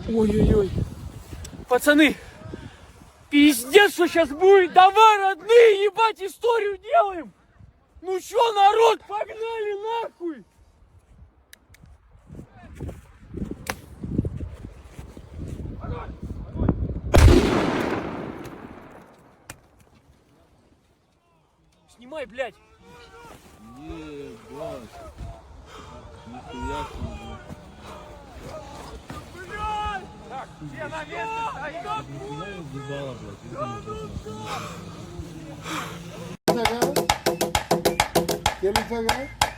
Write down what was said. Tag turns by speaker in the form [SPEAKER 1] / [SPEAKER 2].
[SPEAKER 1] Ой-ой-ой. Пацаны, пиздец, что сейчас будет. Давай, родные, ебать, историю делаем. Ну чё, народ, погнали нахуй. Снимай, блядь.
[SPEAKER 2] Ебать. Нихуя себе.
[SPEAKER 1] Так, все на место стоят.
[SPEAKER 2] Нихуя ебало, блядь.
[SPEAKER 3] ¿Quién le